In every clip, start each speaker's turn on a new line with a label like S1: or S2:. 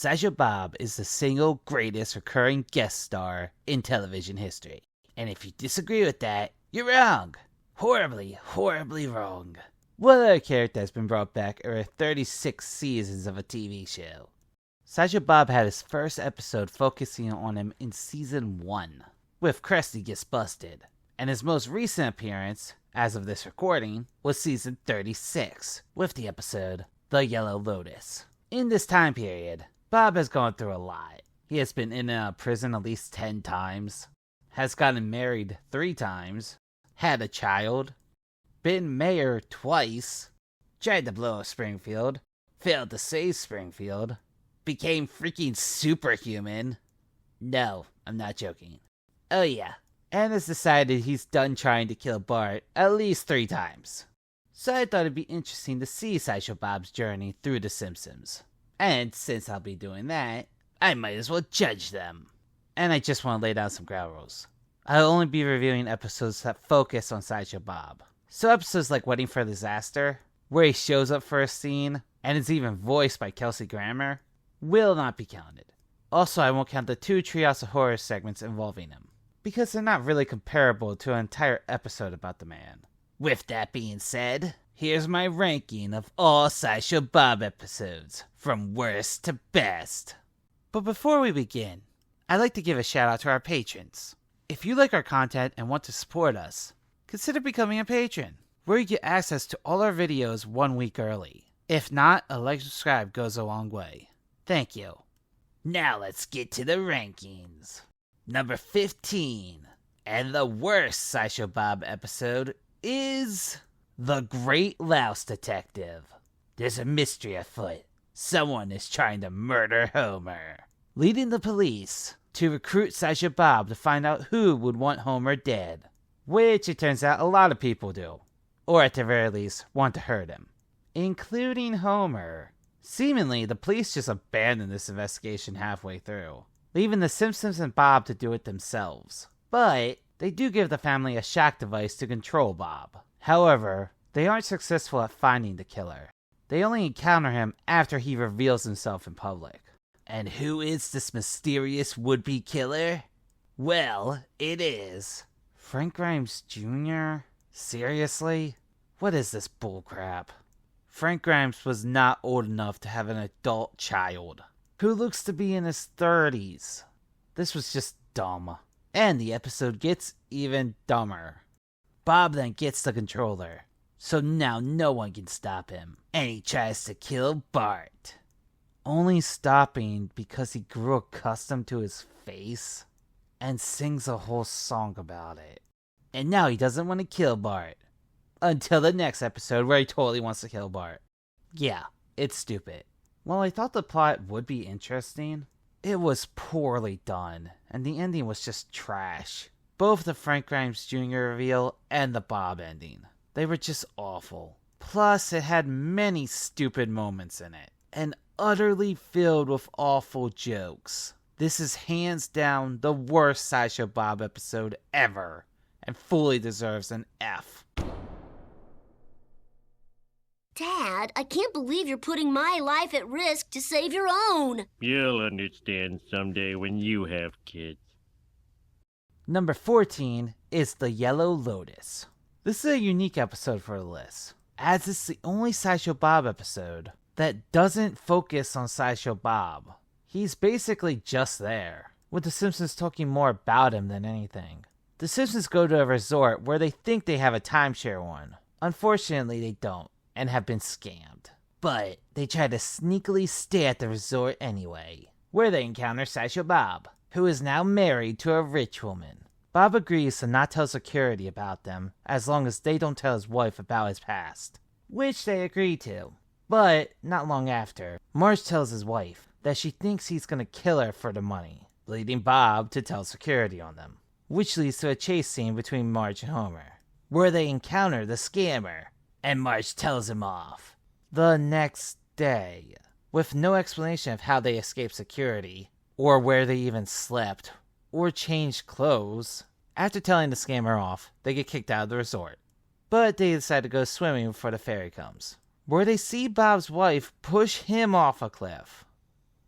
S1: Sideshow Bob is the single greatest recurring guest star in television history. And if you disagree with that, you're wrong. Horribly, horribly wrong. What other character has been brought back over 36 seasons of a TV show? Sideshow Bob had his first episode focusing on him in season 1, with Krusty Gets Busted. And his most recent appearance, as of this recording, was season 36, with the episode The Yellow Lotus. In this time period, Bob has gone through a lot. He has been in and out of prison at least 10 times, has gotten married 3 times, had a child, been mayor twice, tried to blow up Springfield, failed to save Springfield, became freaking superhuman. No, I'm not joking. Oh yeah, and has decided he's done trying to kill Bart at least 3 times. So I thought it'd be interesting to see Sideshow Bob's journey through The Simpsons. And since I'll be doing that, I might as well judge them. And I just want to lay down some ground rules. I'll only be reviewing episodes that focus on Sideshow Bob. So episodes like Wedding for Disaster, where he shows up for a scene, and is even voiced by Kelsey Grammer, will not be counted. Also, I won't count the 2 Treehouse of Horror segments involving him, because they're not really comparable to an entire episode about the man. With that being said, here's my ranking of all Sideshow Bob episodes, from worst to best. But before we begin, I'd like to give a shout out to our patrons. If you like our content and want to support us, consider becoming a patron, where you get access to all our videos 1 week early. If not, a like and subscribe goes a long way. Thank you. Now let's get to the rankings. Number 15, and the worst Sideshow Bob episode, is The Great Louse Detective. There's a mystery afoot. Someone is trying to murder Homer, leading the police to recruit Sideshow Bob to find out who would want Homer dead, which it turns out a lot of people do, or at the very least want to hurt him, including Homer. Seemingly, the police just abandoned this investigation halfway through, leaving the Simpsons and Bob to do it themselves. But they do give the family a shock device to control Bob. However, they aren't successful at finding the killer. They only encounter him after he reveals himself in public. And who is this mysterious would-be killer? Well, it is Frank Grimes Jr.? Seriously? What is this bullcrap? Frank Grimes was not old enough to have an adult child, who looks to be in his 30s. This was just dumb. And the episode gets even dumber. Bob then gets the controller, so now no one can stop him, and he tries to kill Bart. Only stopping because he grew accustomed to his face, and sings a whole song about it. And now he doesn't want to kill Bart, until the next episode where he totally wants to kill Bart. Yeah, it's stupid. While I thought the plot would be interesting, it was poorly done, and the ending was just trash. Both the Frank Grimes Jr. reveal and the Bob ending. They were just awful. Plus, it had many stupid moments in it, and utterly filled with awful jokes. This is hands down the worst Sideshow Bob episode ever, and fully deserves an F.
S2: Dad, I can't believe you're putting my life at risk to save your own.
S3: You'll understand someday when you have kids.
S1: Number 14 is The Yellow Lotus. This is a unique episode for the list, as it's the only Sideshow Bob episode that doesn't focus on Sideshow Bob. He's basically just there, with the Simpsons talking more about him than anything. The Simpsons go to a resort where they think they have a timeshare one. Unfortunately, they don't, and have been scammed. But they try to sneakily stay at the resort anyway, where they encounter Sideshow Bob, who is now married to a rich woman. Bob agrees to not tell security about them, as long as they don't tell his wife about his past, which they agree to. But not long after, Marge tells his wife that she thinks he's gonna kill her for the money, leading Bob to tell security on them, which leads to a chase scene between Marge and Homer, where they encounter the scammer, and Marge tells him off the next day, with no explanation of how they escaped security, or where they even slept, or changed clothes. After telling the scammer off, they get kicked out of the resort. But they decide to go swimming before the ferry comes, where they see Bob's wife push him off a cliff.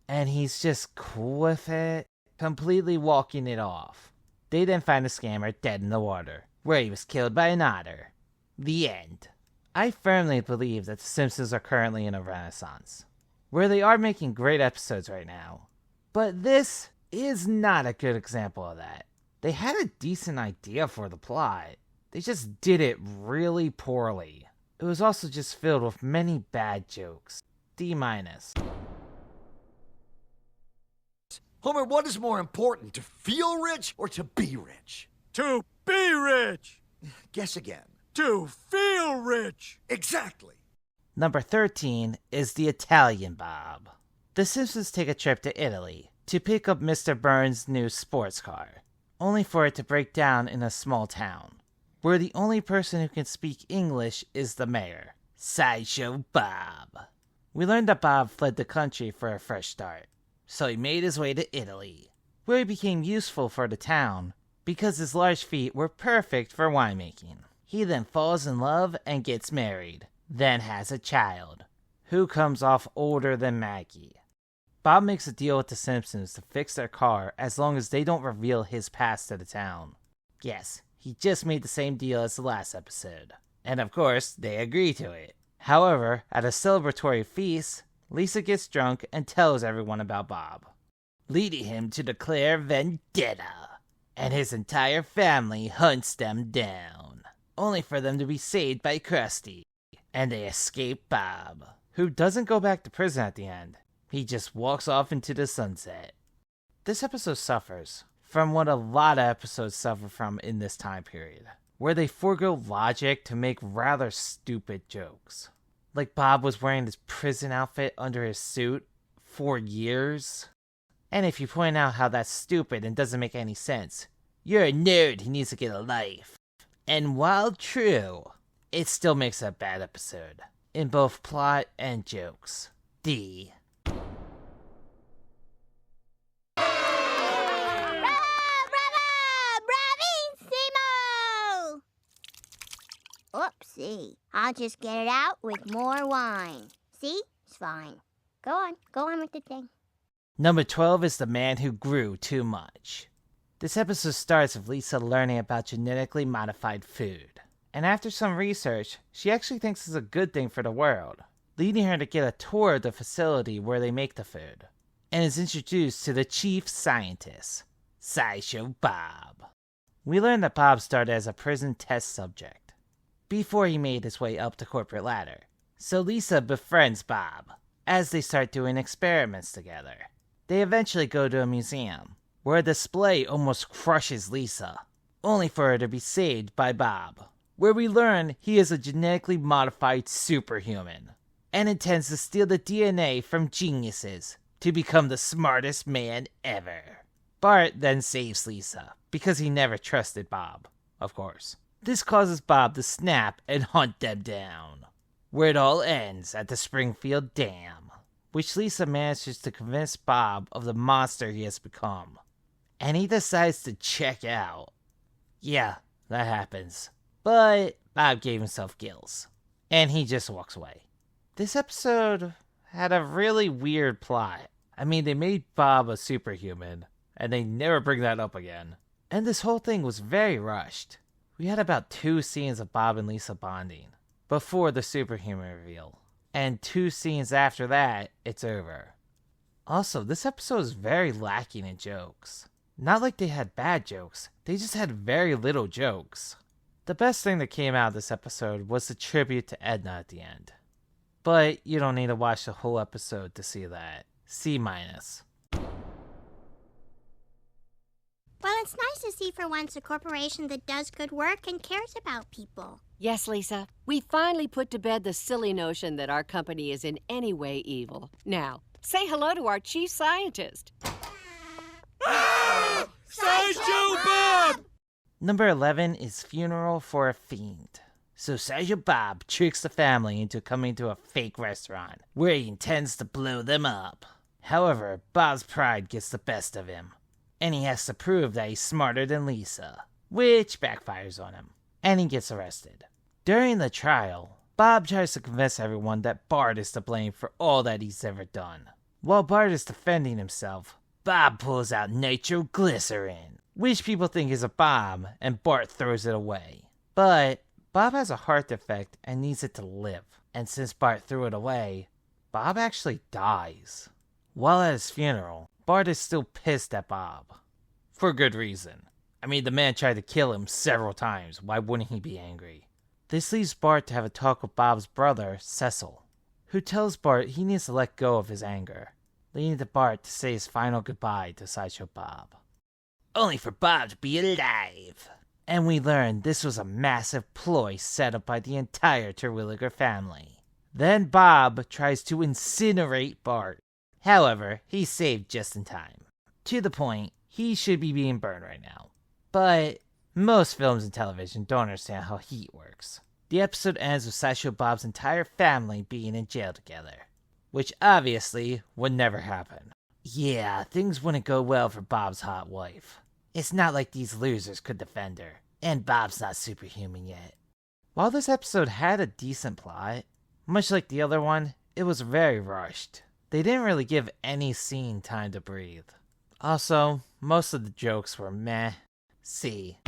S1: and he's just cool with it, completely walking it off. They then find the scammer dead in the water, where he was killed by an otter. The end. I firmly believe that The Simpsons are currently in a renaissance, where they are making great episodes right now. But this is not a good example of that. They had a decent idea for the plot. They just did it really poorly. It was also just filled with many bad jokes. D-.
S4: Homer, what is more important, to feel rich or to be rich?
S5: To be rich!
S4: Guess again.
S5: To feel rich!
S4: Exactly.
S1: Number 13 is the Italian Bob. The Simpsons take a trip to Italy to pick up Mr. Burns' new sports car, only for it to break down in a small town, where the only person who can speak English is the mayor, Sideshow Bob. We learned that Bob fled the country for a fresh start, so he made his way to Italy, where he became useful for the town because his large feet were perfect for winemaking. He then falls in love and gets married, then has a child, who comes off older than Maggie. Bob makes a deal with the Simpsons to fix their car as long as they don't reveal his past to the town. Yes, he just made the same deal as the last episode, and of course, they agree to it. However, at a celebratory feast, Lisa gets drunk and tells everyone about Bob, leading him to declare vendetta, and his entire family hunts them down, only for them to be saved by Krusty, and they escape Bob, who doesn't go back to prison at the end. He just walks off into the sunset. This episode suffers from what a lot of episodes suffer from in this time period, where they forego logic to make rather stupid jokes. Like Bob was wearing his prison outfit under his suit for years. And if you point out how that's stupid and doesn't make any sense, you're a nerd who needs to get a life. And while true, it still makes a bad episode, in both plot and jokes. D.
S6: Oopsie. I'll just get it out with more wine. See? It's fine. Go on with the thing.
S1: Number 12 is The Man Who Grew Too Much. This episode starts with Lisa learning about genetically modified food. And after some research, she actually thinks it's a good thing for the world, leading her to get a tour of the facility where they make the food, and is introduced to the chief scientist, Sideshow Bob. We learn that Bob started as a prison test subject before he made his way up the corporate ladder. So Lisa befriends Bob as they start doing experiments together. They eventually go to a museum where a display almost crushes Lisa, only for her to be saved by Bob, where we learn he is a genetically modified superhuman and intends to steal the DNA from geniuses to become the smartest man ever. Bart then saves Lisa because he never trusted Bob, of course. This causes Bob to snap and hunt them down, where it all ends at the Springfield Dam, which Lisa manages to convince Bob of the monster he has become, and he decides to check out. Yeah, that happens, but Bob gave himself gills, and he just walks away. This episode had a really weird plot. I mean, they made Bob a superhuman, and they never bring that up again. And this whole thing was very rushed. We had about 2 scenes of Bob and Lisa bonding before the superhuman reveal, and 2 scenes after that, it's over. Also, this episode is very lacking in jokes. Not like they had bad jokes, they just had very little jokes. The best thing that came out of this episode was the tribute to Edna at the end. But you don't need to watch the whole episode to see that. C-.
S6: Well, it's nice to see for once a corporation that does good work and cares about people.
S7: Yes, Lisa. We finally put to bed the silly notion that our company is in any way evil. Now, say hello to our chief scientist.
S5: Sideshow Bob!
S1: Number 11 is Funeral for a Fiend. So Sideshow Bob tricks the family into coming to a fake restaurant where he intends to blow them up. However, Bob's pride gets the best of him, and he has to prove that he's smarter than Lisa, which backfires on him, and he gets arrested. During the trial, Bob tries to convince everyone that Bart is to blame for all that he's ever done. While Bart is defending himself, Bob pulls out nitroglycerin, which people think is a bomb, and Bart throws it away. But Bob has a heart defect and needs it to live, and since Bart threw it away, Bob actually dies. While at his funeral, Bart is still pissed at Bob. For good reason. I mean, the man tried to kill him several times, why wouldn't he be angry? This leaves Bart to have a talk with Bob's brother, Cecil, who tells Bart he needs to let go of his anger, leading to Bart to say his final goodbye to Sideshow Bob. Only for Bob to be alive. And we learn this was a massive ploy set up by the entire Terwilliger family. Then Bob tries to incinerate Bart. However, he's saved just in time. To the point, he should be being burned right now. But most films and television don't understand how heat works. The episode ends with Sideshow Bob's entire family being in jail together, which obviously would never happen. Yeah, things wouldn't go well for Bob's hot wife. It's not like these losers could defend her, and Bob's not superhuman yet. While this episode had a decent plot, much like the other one, it was very rushed. They didn't really give any scene time to breathe. Also, most of the jokes were meh. See.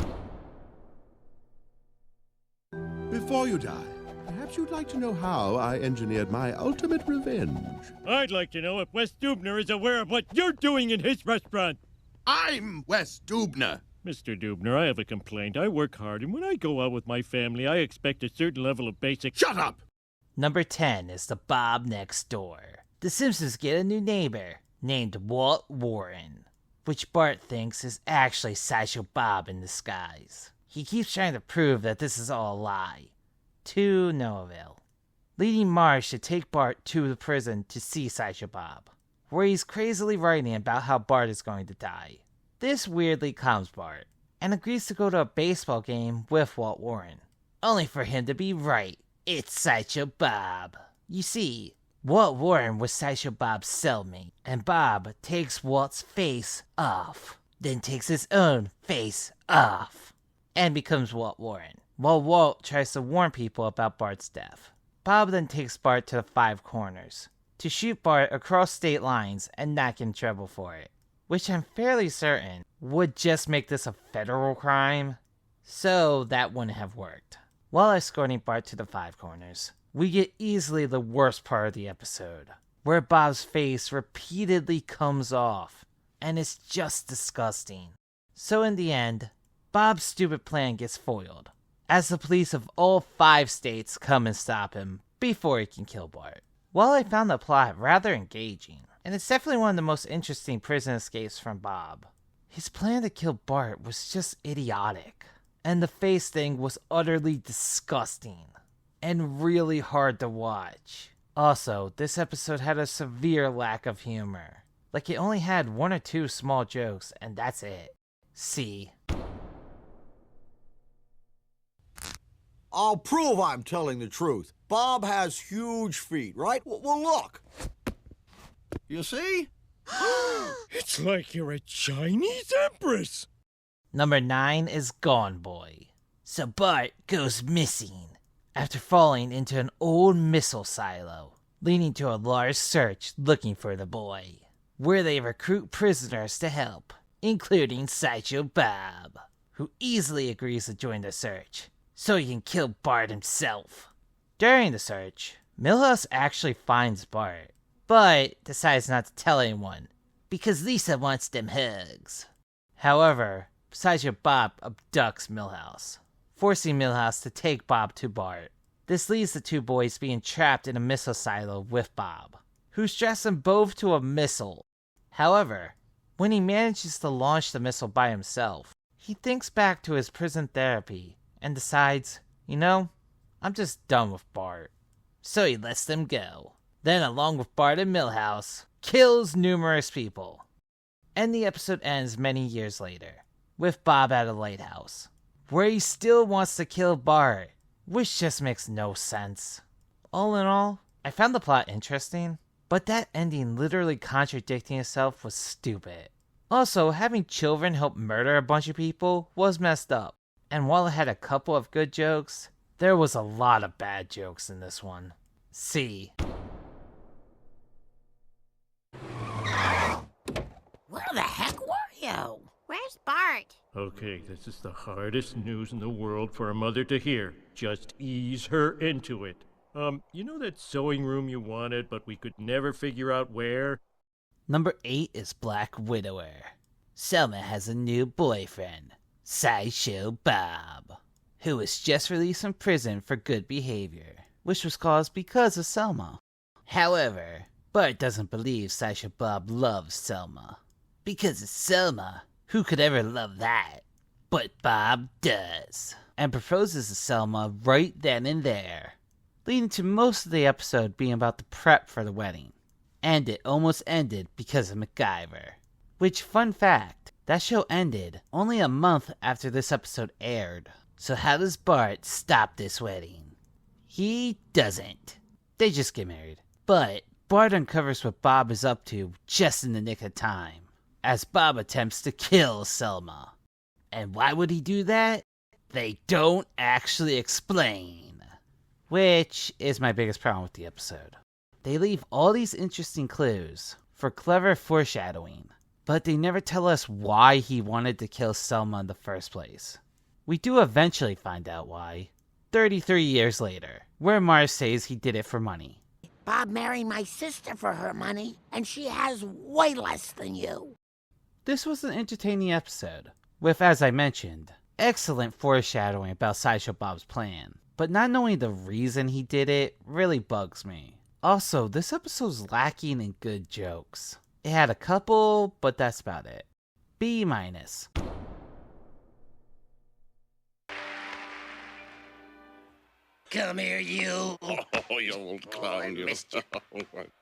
S8: Before you die, perhaps you'd like to know how I engineered my ultimate revenge.
S3: I'd like to know if Wes Dubner is aware of what you're doing in his restaurant.
S8: I'm Wes Dubner.
S3: Mr. Dubner, I have a complaint. I work hard, and when I go out with my family, I expect a certain level of basic—
S8: Shut up!
S1: Number 10 is the Bob next door. The Simpsons get a new neighbor named Walt Warren, which Bart thinks is actually Sideshow Bob in disguise. He keeps trying to prove that this is all a lie, to no avail, leading Marge to take Bart to the prison to see Sideshow Bob, where he's crazily writing about how Bart is going to die. This weirdly calms Bart, and agrees to go to a baseball game with Walt Warren, only for him to be right. It's Sideshow Bob. You see, Walt Warren was Sideshow Bob's cellmate, and Bob takes Walt's face off, then takes his own face off, and becomes Walt Warren, while Walt tries to warn people about Bart's death. Bob then takes Bart to the Five Corners to shoot Bart across state lines and not get in trouble for it, which I'm fairly certain would just make this a federal crime, so that wouldn't have worked. While escorting Bart to the Five Corners, we get easily the worst part of the episode, where Bob's face repeatedly comes off, and it's just disgusting. So in the end, Bob's stupid plan gets foiled, as the police of all 5 states come and stop him before he can kill Bart. While I found the plot rather engaging, and it's definitely one of the most interesting prison escapes from Bob, his plan to kill Bart was just idiotic, and the face thing was utterly disgusting, and really hard to watch. Also, this episode had a severe lack of humor. Like, it only had 1 or 2 small jokes, and that's it. See.
S4: I'll prove I'm telling the truth. Bob has huge feet, right? Well, look. You see?
S5: It's like you're a Chinese empress.
S1: Number 9 is Gone Boy. So Bart goes missing after falling into an old missile silo, leading to a large search looking for the boy, where they recruit prisoners to help, including Sideshow Bob, who easily agrees to join the search, so he can kill Bart himself. During the search, Milhouse actually finds Bart, but decides not to tell anyone, because Lisa wants them hugs. However, Sideshow Bob abducts Milhouse, forcing Milhouse to take Bob to Bart. This leaves the 2 boys being trapped in a missile silo with Bob, who straps them both to a missile. However, when he manages to launch the missile by himself, he thinks back to his prison therapy and decides, I'm just done with Bart. So he lets them go. Then, along with Bart and Milhouse, kills numerous people. And the episode ends many years later, with Bob at a lighthouse, where he still wants to kill Bart, which just makes no sense. All in all, I found the plot interesting, but that ending literally contradicting itself was stupid. Also, having children help murder a bunch of people was messed up, and while it had a couple of good jokes, there was a lot of bad jokes in this one. See.
S9: the heck were you?
S6: Where's Bart?
S3: Okay, this is the hardest news in the world for a mother to hear. Just ease her into it. You know that sewing room you wanted, but we could never figure out where?
S1: Number 8 is Black Widower. Selma has a new boyfriend, Sideshow Bob, who was just released from prison for good behavior, which was caused because of Selma. However, Bart doesn't believe Sideshow Bob loves Selma. Because it's Selma. Who could ever love that? But Bob does, and proposes to Selma right then and there, leading to most of the episode being about the prep for the wedding. And it almost ended because of MacGyver. Which, fun fact, that show ended only a month after this episode aired. So how does Bart stop this wedding? He doesn't. They just get married. But Bart uncovers what Bob is up to just in the nick of time, as Bob attempts to kill Selma. And why would he do that? They don't actually explain. Which is my biggest problem with the episode. They leave all these interesting clues for clever foreshadowing, but they never tell us why he wanted to kill Selma in the first place. We do eventually find out why, 33 years later, where Mars says he did it for money.
S9: Bob married my sister for her money, and she has way less than you.
S1: This was an entertaining episode, with, as I mentioned, excellent foreshadowing about Sideshow Bob's plan, but not knowing the reason he did it really bugs me. Also, this episode's lacking in good jokes. It had a couple, but that's about it. B-.
S9: Come here, you.
S10: Oh, you old clown, you.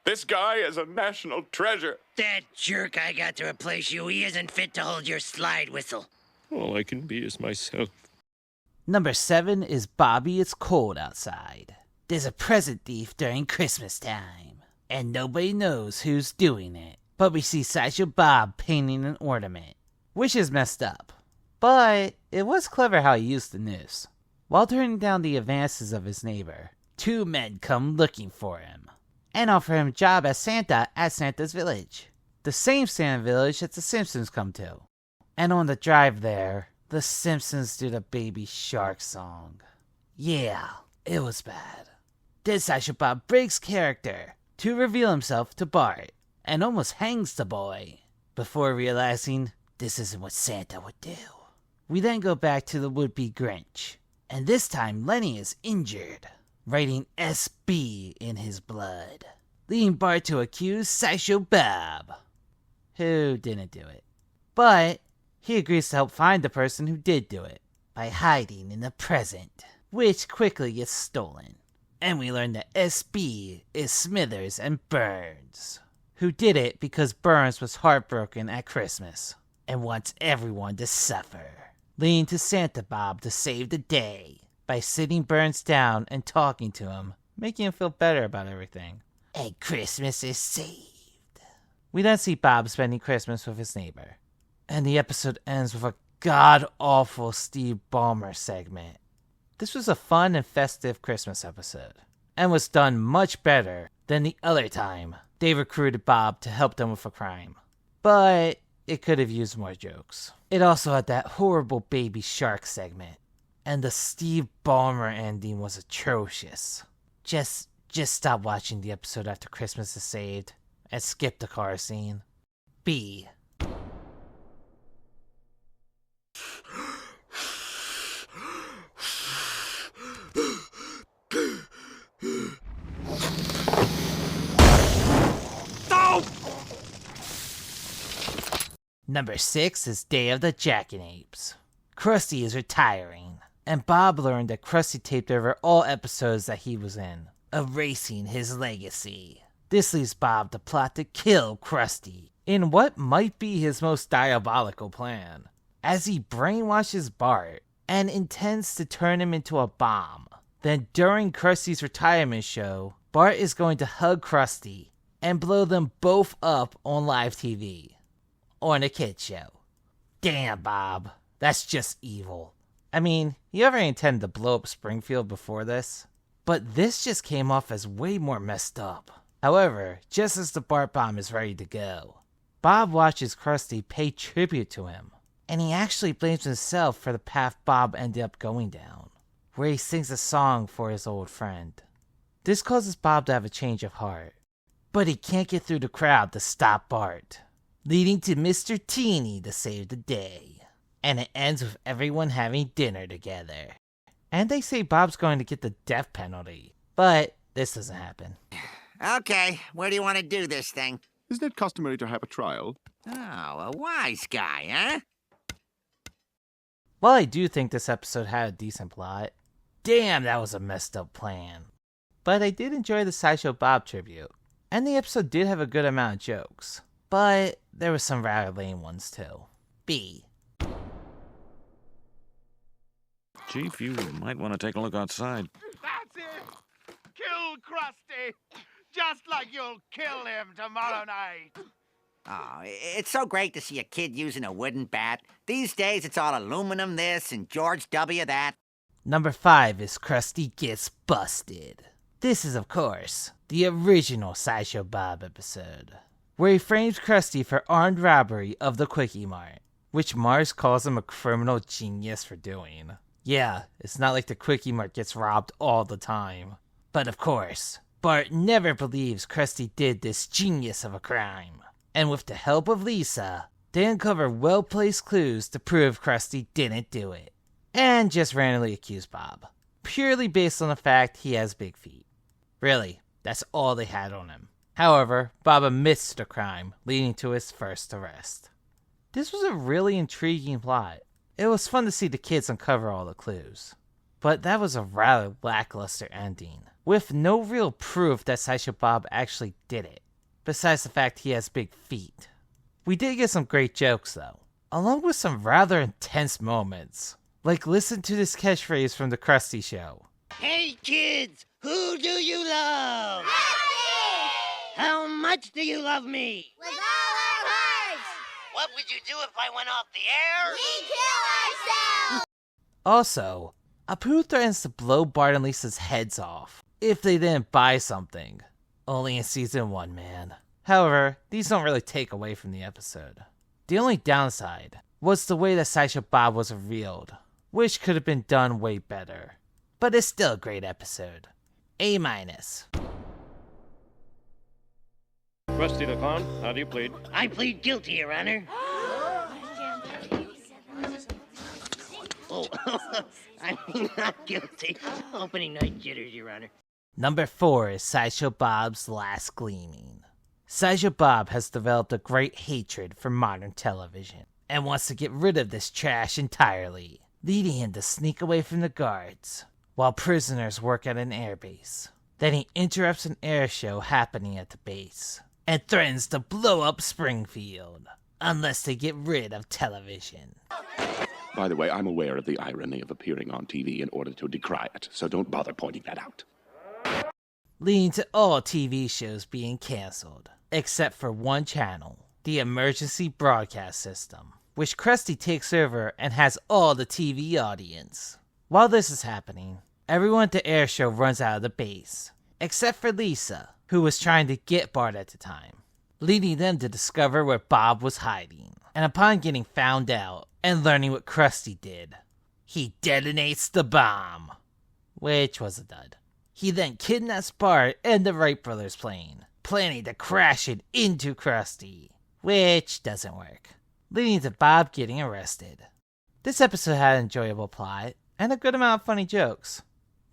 S10: This guy is a national treasure.
S9: That jerk I got to replace you, he isn't fit to hold your slide whistle.
S3: All I can be is myself.
S1: Number 7 is Bobby It's Cold Outside. There's a present thief during Christmas time, and nobody knows who's doing it. But we see Sideshow Bob painting an ornament, which is messed up. But it was clever how he used the noose. While turning down the advances of his neighbor, 2 men come looking for him, and offer him a job as Santa at Santa's village. The same Santa village that the Simpsons come to. And on the drive there, the Simpsons do the Baby Shark song. Yeah, it was bad. Then Sideshow Bob breaks character to reveal himself to Bart, and almost hangs the boy, before realizing this isn't what Santa would do. We then go back to the would-be Grinch, and this time Lenny is injured, writing SB in his blood, leading Bart to accuse Sideshow Bob, who didn't do it. But he agrees to help find the person who did do it, by hiding in the present, which quickly gets stolen. And we learn that SB is Smithers and Burns, who did it because Burns was heartbroken at Christmas and wants everyone to suffer, leading to Santa Bob to save the day by sitting Burns down and talking to him, making him feel better about everything. And Christmas is saved. We then see Bob spending Christmas with his neighbor, and the episode ends with a god-awful Steve Ballmer segment. This was a fun and festive Christmas episode, and was done much better than the other time they recruited Bob to help them with a crime. But it could have used more jokes. It also had that horrible Baby Shark segment, and the Steve Ballmer ending was atrocious. Just stop watching the episode after Christmas is saved, and skip the car scene. B. Number 6 is Day of the Jackanapes. Krusty is retiring, and Bob learned that Krusty taped over all episodes that he was in, erasing his legacy. This leaves Bob to plot to kill Krusty, in what might be his most diabolical plan, as he brainwashes Bart and intends to turn him into a bomb. Then during Krusty's retirement show, Bart is going to hug Krusty and blow them both up on live TV. On a kid show. Damn, Bob. That's just evil. I mean, you ever intended to blow up Springfield before this? But this just came off as way more messed up. However, just as the Bart bomb is ready to go, Bob watches Krusty pay tribute to him, and he actually blames himself for the path Bob ended up going down, where he sings a song for his old friend. This causes Bob to have a change of heart, but he can't get through the crowd to stop Bart, leading to Mr. Teeny to save the day. And it ends with everyone having dinner together. And they say Bob's going to get the death penalty, but this doesn't happen.
S9: Okay, where do you want to do this thing?
S8: Isn't it customary to have a trial?
S9: Oh, a wise guy, huh?
S1: While I do think this episode had a decent plot, damn, that was a messed up plan. But I did enjoy the Sideshow Bob tribute, and the episode did have a good amount of jokes, but there were some rather lame ones too. B.
S10: Chief, you might want to take a look outside.
S11: That's it! Kill Krusty! Just like you'll kill him tomorrow night!
S9: Oh, it's so great to see a kid using a wooden bat. These days, it's all aluminum this and George W. that.
S1: Number 5 is Krusty Gets Busted. This is, of course, the original Sideshow Bob episode, where he frames Krusty for armed robbery of the Quickie Mart, which Mars calls him a criminal genius for doing. Yeah, it's not like the Quickie Mart gets robbed all the time. But of course, Bart never believes Krusty did this genius of a crime. And with the help of Lisa, they uncover well-placed clues to prove Krusty didn't do it. And just randomly accuse Bob, purely based on the fact he has big feet. Really, that's all they had on him. However, Bob admits to the crime, leading to his first arrest. This was a really intriguing plot. It was fun to see the kids uncover all the clues. But that was a rather lackluster ending, with no real proof that Sideshow Bob actually did it, besides the fact he has big feet. We did get some great jokes though, along with some rather intense moments. Like listen to this catchphrase from the Krusty Show.
S12: Hey kids, who do you love? Krusty! How much do you love me?
S2: With all our hearts!
S12: What would you do if I went off the air?
S2: We kill ourselves!
S1: Also, Apu threatens to blow Bart and Lisa's heads off if they didn't buy something. Only in season 1, man. However, these don't really take away from the episode. The only downside was the way that Sideshow Bob was revealed, which could have been done way better. But it's still a great episode. A-.
S3: Krusty the Clown, how do you plead?
S12: I plead guilty, Your Honor. Oh, I mean not guilty. Opening night jitters, Your Honor.
S1: Number 4 is Sideshow Bob's Last Gleaming. Sideshow Bob has developed a great hatred for modern television and wants to get rid of this trash entirely, leading him to sneak away from the guards while prisoners work at an airbase. Then he interrupts an air show happening at the base and threatens to blow up Springfield unless they get rid of television.
S10: By the way, I'm aware of the irony of appearing on TV in order to decry it, so don't bother pointing that out.
S1: Leading to all TV shows being cancelled, except for one channel, the Emergency Broadcast System, which Krusty takes over and has all the TV audience. While this is happening, everyone at the air show runs out of the base, except for Lisa, who was trying to get Bart at the time, leading them to discover where Bob was hiding. And upon getting found out and learning what Krusty did, he detonates the bomb, which was a dud. He then kidnaps Bart and the Wright brothers plane, planning to crash it into Krusty, which doesn't work, leading to Bob getting arrested. This episode had an enjoyable plot and a good amount of funny jokes,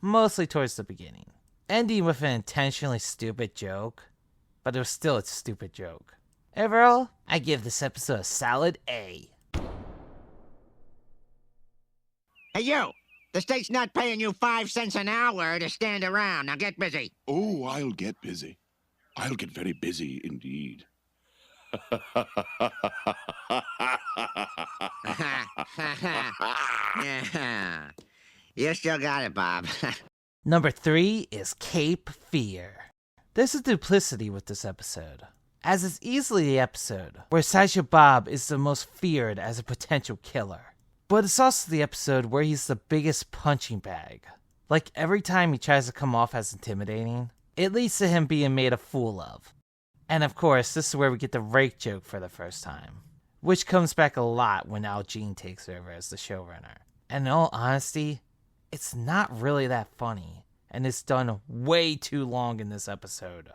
S1: mostly towards the beginning, ending with an intentionally stupid joke, but it was still a stupid joke. Overall, I give this episode a solid A.
S9: Hey, you! The state's not paying you 5 cents an hour to stand around. Now get busy.
S8: Oh, I'll get busy. I'll get very busy indeed.
S9: You still got it, Bob.
S1: Number 3 is Cape Fear. There's a duplicity with this episode, as it's easily the episode where Sideshow Bob is the most feared as a potential killer. But it's also the episode where he's the biggest punching bag. Like every time he tries to come off as intimidating, it leads to him being made a fool of. And of course, this is where we get the rake joke for the first time, which comes back a lot when Al Jean takes over as the showrunner. And in all honesty, it's not really that funny, and it's done way too long in this episode.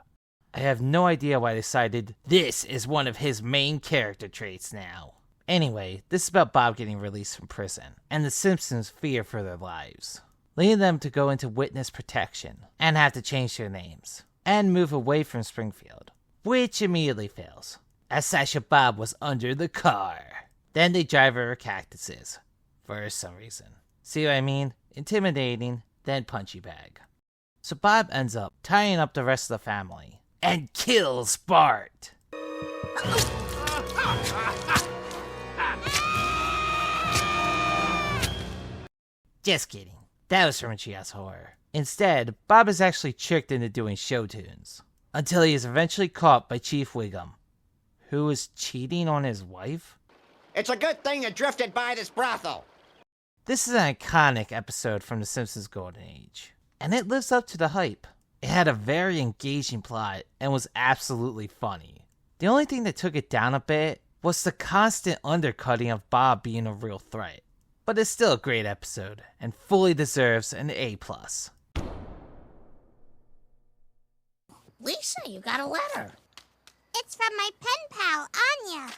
S1: I have no idea why they decided this is one of his main character traits now. Anyway, this is about Bob getting released from prison, and the Simpsons fear for their lives, leading them to go into witness protection, and have to change their names, and move away from Springfield, which immediately fails, as Sideshow Bob was under the car. Then they drive over cactuses, for some reason. See what I mean? Intimidating, then punchy bag. So Bob ends up tying up the rest of the family, and kills Bart. Just kidding. That was from Treehouse Horror. Instead, Bob is actually tricked into doing show tunes, until he is eventually caught by Chief Wiggum, who is cheating on his wife?
S9: It's a good thing you drifted by this brothel.
S1: This is an iconic episode from The Simpsons Golden Age, and it lives up to the hype. It had a very engaging plot and was absolutely funny. The only thing that took it down a bit was the constant undercutting of Bob being a real threat. But it's still a great episode, and fully deserves an A+.
S2: Lisa, you got a letter.
S6: It's from my pen pal, Anya.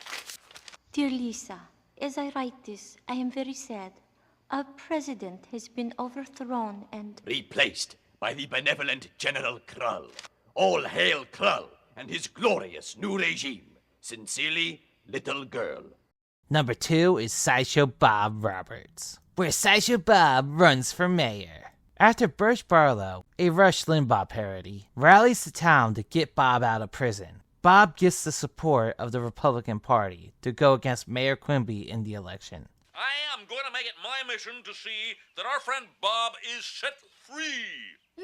S13: Dear Lisa, as I write this, I am very sad. Our president has been overthrown and
S14: replaced by the benevolent General Krull. All hail Krull and his glorious new regime. Sincerely, Little Girl.
S1: Number 2 is Sideshow Bob Roberts, where Sideshow Bob runs for mayor. After Birch Barlow, a Rush Limbaugh parody, rallies the town to get Bob out of prison, Bob gets the support of the Republican Party to go against Mayor Quimby in the election.
S15: I am going to make it my mission to see that our friend Bob is set free.
S2: No!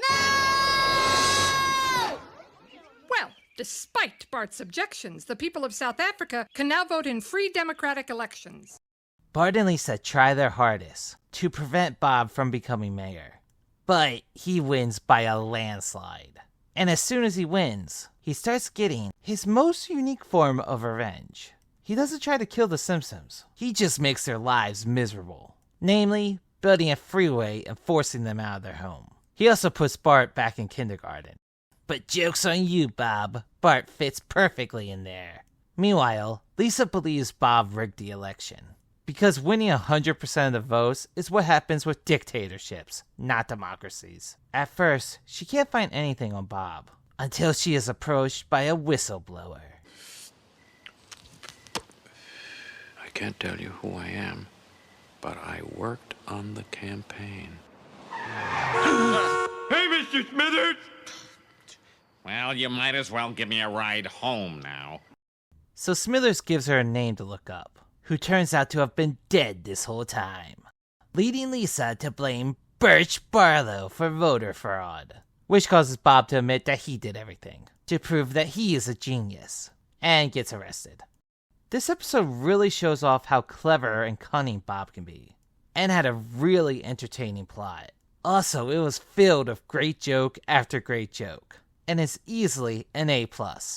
S16: Well, despite Bart's objections, the people of South Africa can now vote in free democratic elections.
S1: Bart and Lisa try their hardest to prevent Bob from becoming mayor, but he wins by a landslide. And as soon as he wins, he starts getting his most unique form of revenge. He doesn't try to kill the Simpsons, he just makes their lives miserable. Namely, building a freeway and forcing them out of their home. He also puts Bart back in kindergarten. But joke's on you, Bob. Bart fits perfectly in there. Meanwhile, Lisa believes Bob rigged the election, because winning 100% of the votes is what happens with dictatorships, not democracies. At first, she can't find anything on Bob, until she is approached by a whistleblower.
S17: I can't tell you who I am, but I worked on the campaign.
S5: Hey, Mr. Smithers!
S18: Well, you might as well give me a ride home now.
S1: So Smithers gives her a name to look up, who turns out to have been dead this whole time, leading Lisa to blame Birch Barlow for voter fraud, which causes Bob to admit that he did everything, to prove that he is a genius, and gets arrested. This episode really shows off how clever and cunning Bob can be, and had a really entertaining plot. Also, it was filled with great joke after great joke, and is easily an A+.
S6: Bart,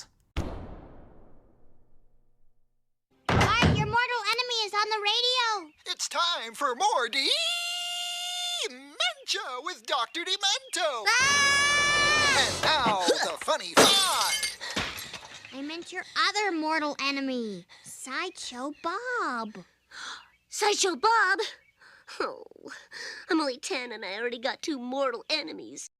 S6: your mortal enemy is on the radio.
S19: It's time for more Dementia with Dr. Demento. Ah! And now, the funny five.
S6: I meant your other mortal enemy, Sideshow Bob.
S2: Sideshow Bob? Oh, I'm only 10 and I already got 2 mortal enemies.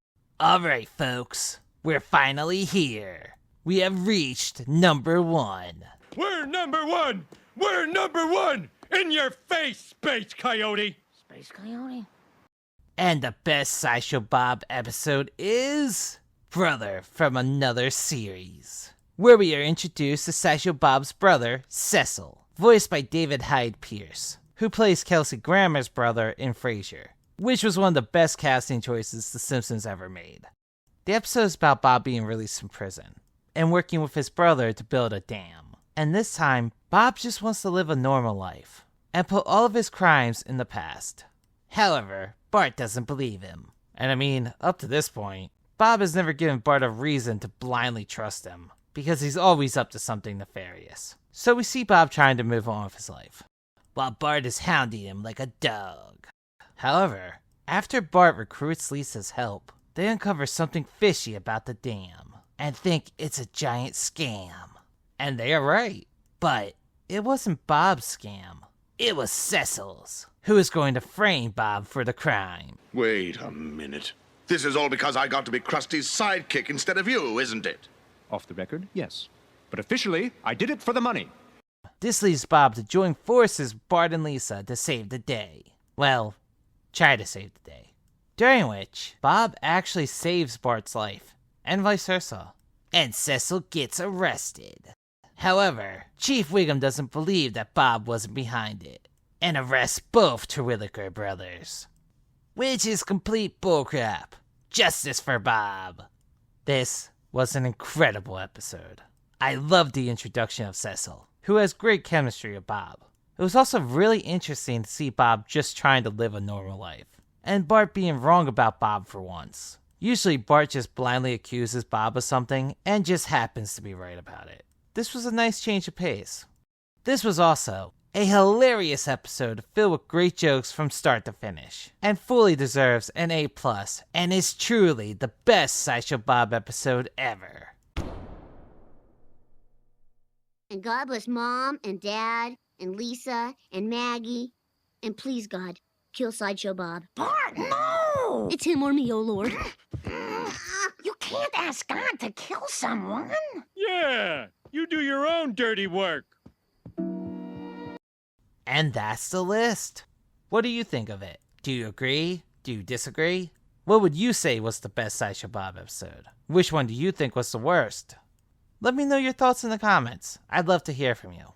S1: Alright, folks. We're finally here. We have reached number 1.
S5: We're number 1! We're number 1! In your face, Space Coyote!
S2: Space Coyote?
S1: And the best Sideshow Bob episode is Brother from Another Series, where we are introduced to Sideshow Bob's brother, Cecil, voiced by David Hyde Pierce, who plays Kelsey Grammer's brother in Frasier, which was one of the best casting choices The Simpsons ever made. The episode is about Bob being released from prison, and working with his brother to build a dam. And this time, Bob just wants to live a normal life, and put all of his crimes in the past. However, Bart doesn't believe him. And I mean, up to this point, Bob has never given Bart a reason to blindly trust him. because he's always up to something nefarious. So we see Bob trying to move on with his life, while Bart is hounding him like a dog. However, after Bart recruits Lisa's help, they uncover something fishy about the dam, and think it's a giant scam. And they are right, but it wasn't Bob's scam. It was Cecil's, who is going to frame Bob for the crime.
S10: Wait a minute. This is all because I got to be Krusty's sidekick instead of you, isn't it?
S20: Off the record, yes. But officially, I did it for the money.
S1: This leads Bob to join forces with Bart and Lisa to save the day. Well, try to save the day. During which, Bob actually saves Bart's life, and vice versa. And Cecil gets arrested. However, Chief Wiggum doesn't believe that Bob wasn't behind it, and arrests both Terwilliger brothers. Which is complete bullcrap. Justice for Bob. This was an incredible episode. I loved the introduction of Cecil, who has great chemistry with Bob. It was also really interesting to see Bob just trying to live a normal life, and Bart being wrong about Bob for once. Usually Bart just blindly accuses Bob of something and just happens to be right about it. This was a nice change of pace. This was also a hilarious episode filled with great jokes from start to finish, and fully deserves an A+, and is truly the best Sideshow Bob episode ever.
S2: And God bless Mom and Dad and Lisa and Maggie. And please, God, kill Sideshow Bob.
S12: Bart, no!
S2: It's him or me, oh Lord.
S12: You can't ask God to kill someone.
S3: Yeah, you do your own dirty work.
S1: And that's the list. What do you think of it? Do you agree? Do you disagree? What would you say was the best Sideshow Bob episode? Which one do you think was the worst? Let me know your thoughts in the comments. I'd love to hear from you.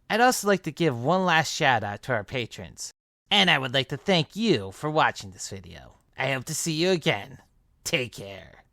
S1: I'd also like to give one last shout out to our patrons. And I would like to thank you for watching this video. I hope to see you again. Take care.